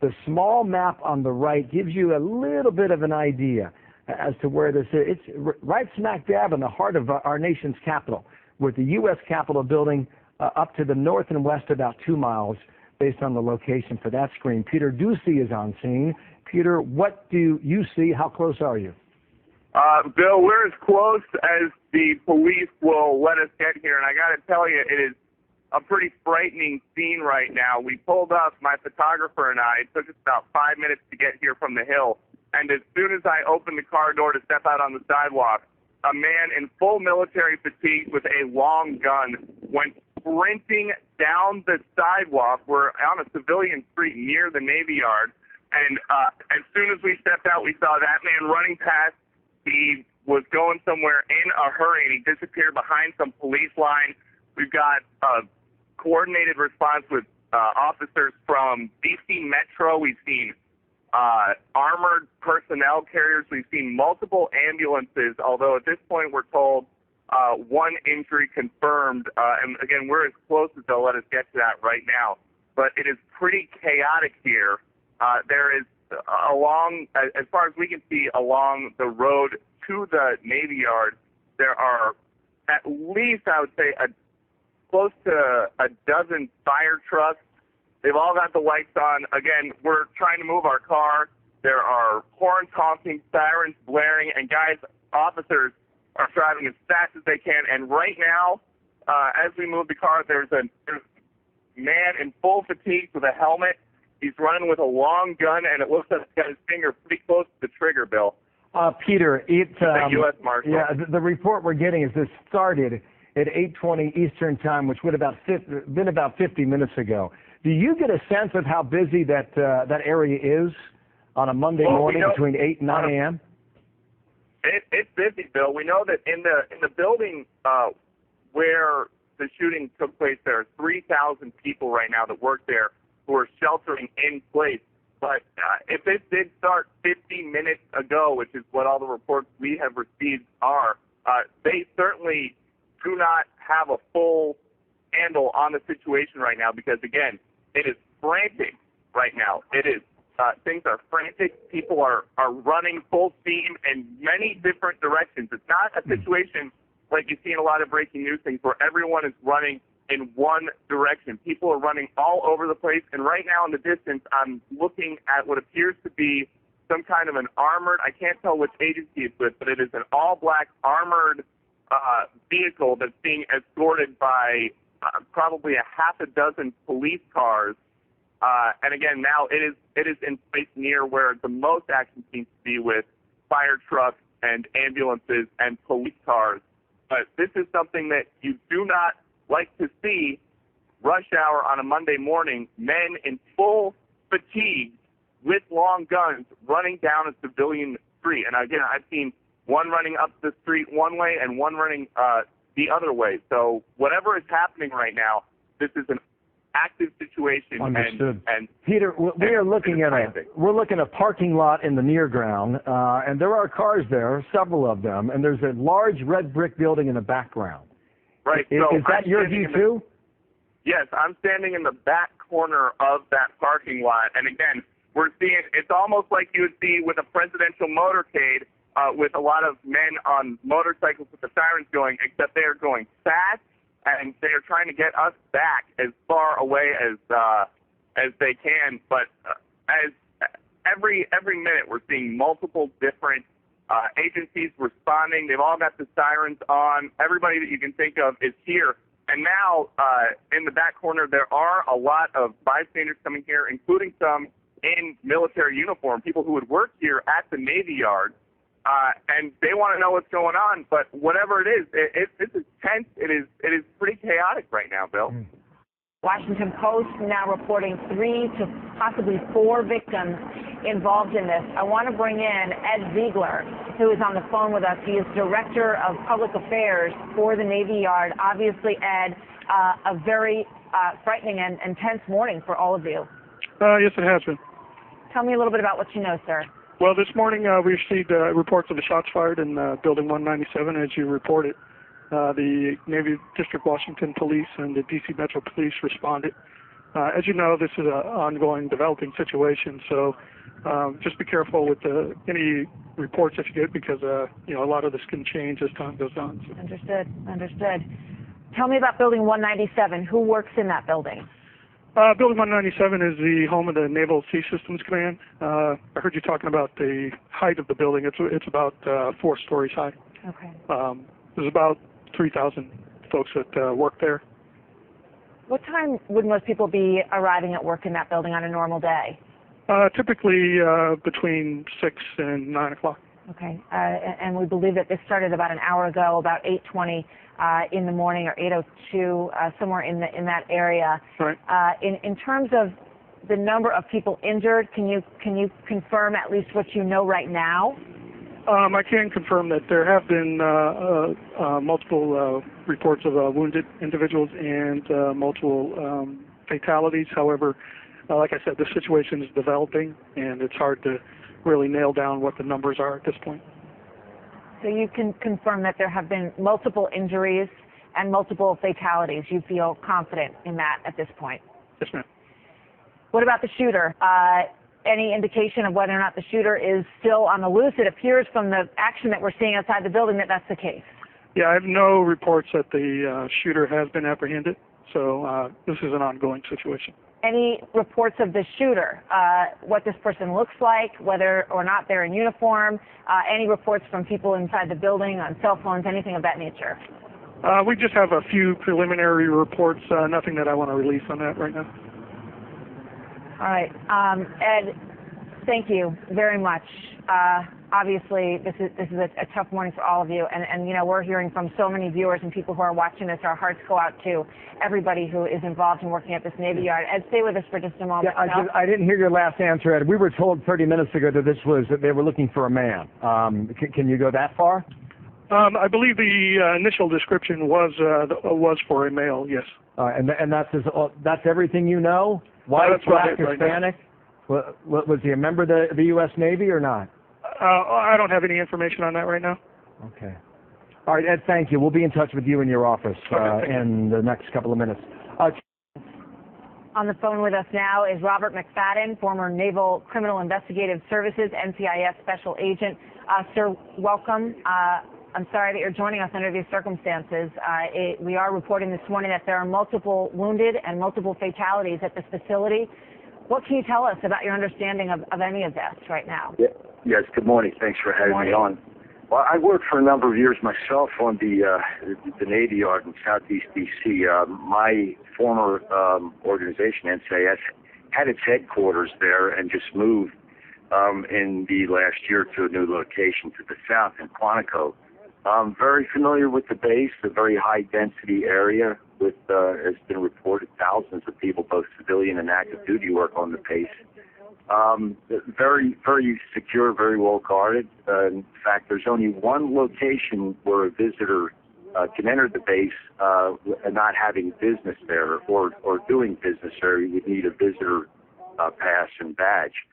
The small map on the right gives you a little bit of an idea as to where this is. It's right smack dab in the heart of our nation's capital, with the U.S. Capitol building up to the north and west about 2 miles based on the location for that screen. Peter Ducey is on scene. Peter, what do you see? How close are you? Bill, we're as close as the police will let us get here, and I got to tell you, it is a pretty frightening scene right now. We pulled up, my photographer and I. It took us about 5 minutes to get here from the hill, and as soon as I opened the car door to step out on the sidewalk, a man in full military fatigue with a long gun went sprinting down the sidewalk. We're on a civilian street near the Navy Yard, and as soon as we stepped out, we saw that man running past. He was going somewhere in a hurry, and he disappeared behind some police line. We've got a coordinated response with officers from D.C. Metro. We've seen armored personnel carriers. We've seen multiple ambulances, although at this point we're told one injury confirmed. And again, we're as close as they'll let us get to that right now. But it is pretty chaotic here. There is as far as we can see, along the road to the Navy Yard, there are at least, I would say, close to a dozen fire trucks. They've all got the lights on. Again, we're trying to move our car. There are horns honking, sirens blaring, and guys, officers are driving as fast as they can. And right now, as we move the car, there's a man in full fatigue with a helmet. He's running with a long gun, and it looks like he's got his finger pretty close to the trigger, Bill. Peter, the U.S. Marshal. Yeah, the report we're getting is this started at 8:20 Eastern Time, which would have been about 50 minutes ago. Do you get a sense of how busy that area is on a Monday morning between 8 and 9 a.m.? It's busy, Bill. We know that in the building where the shooting took place, there are 3,000 people right now that work there who are sheltering in place. But if it did start 50 minutes ago, which is what all the reports we have received are, they certainly do not have a full handle on the situation right now because, again, it is frantic right now. It is. Things are frantic. People are running full steam in many different directions. It's not a situation like you see in a lot of breaking news things where everyone is running in one direction. People are running all over the place, and right now in the distance, I'm looking at what appears to be some kind of an armored, I can't tell which agency it's with, but it is an all-black armored vehicle that's being escorted by probably a half a dozen police cars. And again, now it is in place near where the most action seems to be with fire trucks and ambulances and police cars. But this is something that you do not like to see, rush hour on a Monday morning, men in full fatigue with long guns running down a civilian street. And again, I've seen one running up the street one way and one running the other way. So whatever is happening right now, this is an active situation. Understood. And Peter, we're looking at a parking lot in the near ground, and there are cars there, several of them, and there's a large red brick building in the background. Right. Is that your view too? Yes, I'm standing in the back corner of that parking lot, and again, we're seeing it's almost like you would see with a presidential motorcade with a lot of men on motorcycles with the sirens going, except they are going fast, and they are trying to get us back as far away as they can. But as every minute, we're seeing multiple different agencies responding. They've all got the sirens on. Everybody that you can think of is here. And now, in the back corner, there are a lot of bystanders coming here, including some in military uniform, people who would work here at the Navy Yard, and they want to know what's going on. But whatever it is, this is tense. It is pretty chaotic right now, Bill. Washington Post now reporting 3 to possibly 4 victims involved in this. I want to bring in Ed Ziegler, who is on the phone with us. He is Director of Public Affairs for the Navy Yard. Obviously, Ed, a very frightening and intense morning for all of you. Yes, it has been. Tell me a little bit about what you know, sir. Well, this morning we received reports of the shots fired in Building 197, as you reported. The Navy District Washington Police and the D.C. Metro Police responded. As you know, this is an ongoing developing situation, so just be careful with any reports that you get because, a lot of this can change as time goes on. So. Understood. Tell me about Building 197. Who works in that building? Building 197 is the home of the Naval Sea Systems Command. I heard you talking about the height of the building. It's about 4 stories high. Okay. There's about 3,000 folks that work there. What time would most people be arriving at work in that building on a normal day? Typically between 6 and 9 o'clock. Okay. And we believe that this started about an hour ago, about 8:20 in the morning, or 8:02, somewhere in that area. Right. In terms of the number of people injured, can you confirm at least what you know right now? I can confirm that there have been multiple reports of wounded individuals and multiple fatalities. However, like I said, the situation is developing, and it's hard to really nail down what the numbers are at this point. So you can confirm that there have been multiple injuries and multiple fatalities. You feel confident in that at this point? Yes, ma'am. What about the shooter? Any indication of whether or not the shooter is still on the loose? It appears from the action that we're seeing outside the building that that's the case. Yeah, I have no reports that the shooter has been apprehended, so this is an ongoing situation. Any reports of the shooter, what this person looks like, whether or not they're in uniform, any reports from people inside the building on cell phones, anything of that nature? We just have a few preliminary reports, nothing that I want to release on that right now. All right. Ed, thank you very much. Obviously, this is a tough morning for all of you, and we're hearing from so many viewers and people who are watching this. Our hearts go out to everybody who is involved in working at this Navy Yard. Ed, stay with us for just a moment. Yeah, I didn't hear your last answer, Ed. We were told 30 minutes ago that they were looking for a man. Can you go that far? I believe the initial description was for a male. Yes. And that's everything you know? White, black, Hispanic? Right. Was he a member of the U.S. Navy or not? I don't have any information on that right now. Okay. All right, Ed, thank you. We'll be in touch with you in your office in the next couple of minutes. On the phone with us now is Robert McFadden, former Naval Criminal Investigative Services, NCIS Special Agent. Sir, welcome. I'm sorry that you're joining us under these circumstances. We are reporting this morning that there are multiple wounded and multiple fatalities at this facility. What can you tell us about your understanding of any of this right now? Yeah. Yes, good morning. Thanks for having me on. Well, I worked for a number of years myself on the Navy Yard in Southeast D.C. My former organization, NCIS, had its headquarters there and just moved in the last year to a new location to the south in Quantico. I'm very familiar with the base, a very high-density area with, has been reported, thousands of people, both civilian and active duty, work on the base. Very, very secure, very well guarded. In fact, there's only one location where a visitor can enter the base not having business there or doing business there. You would need a visitor pass and badge.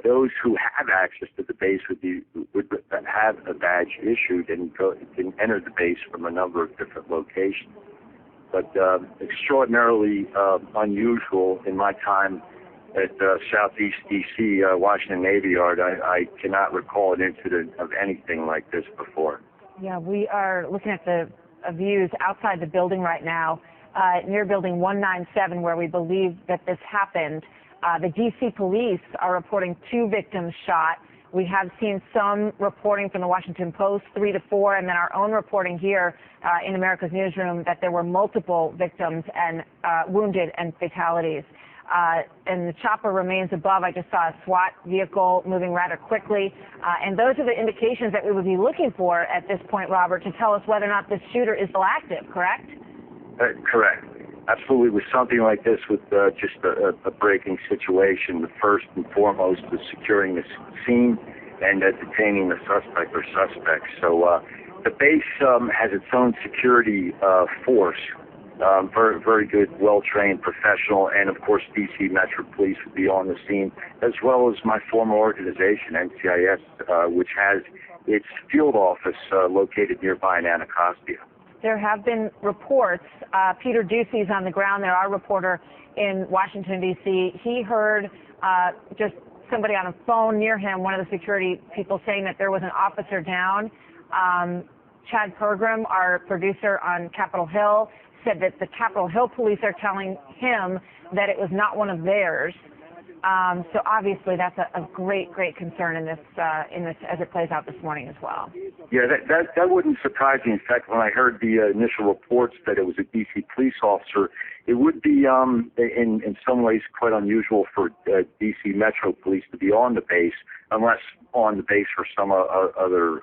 Those who have access to the base would have a badge issued and can enter the base from a number of different locations. But extraordinarily unusual in my time at Southeast D.C., Washington Navy Yard. I cannot recall an incident of anything like this before. Yeah, we are looking at the views outside the building right now, near Building 197, where we believe that this happened. The D.C. police are reporting 2 victims shot. We have seen some reporting from the Washington Post, 3 to 4, and then our own reporting here in America's Newsroom that there were multiple victims and wounded and fatalities. And the chopper remains above. I just saw a SWAT vehicle moving rather quickly. And those are the indications that we would be looking for at this point, Robert, to tell us whether or not this shooter is still active, correct? Correct. Absolutely. With something like this, with just a breaking situation, the first and foremost is securing the scene and detaining the suspect or suspects. So the base has its own security force, very, very good, well-trained, professional, and of course DC Metro Police would be on the scene, as well as my former organization, NCIS, which has its field office located nearby in Anacostia. There have been reports. Peter Ducey's on the ground there, our reporter in Washington, D.C. He heard just somebody on a phone near him, one of the security people, saying that there was an officer down. Chad Pergram, our producer on Capitol Hill, said that the Capitol Hill police are telling him that it was not one of theirs. So obviously that's a great concern in this as it plays out this morning as well. Yeah, that wouldn't surprise me. In fact, when I heard the initial reports that it was a D.C. police officer, it would be in some ways quite unusual for D.C. Metro Police to be on the base, unless on the base for some other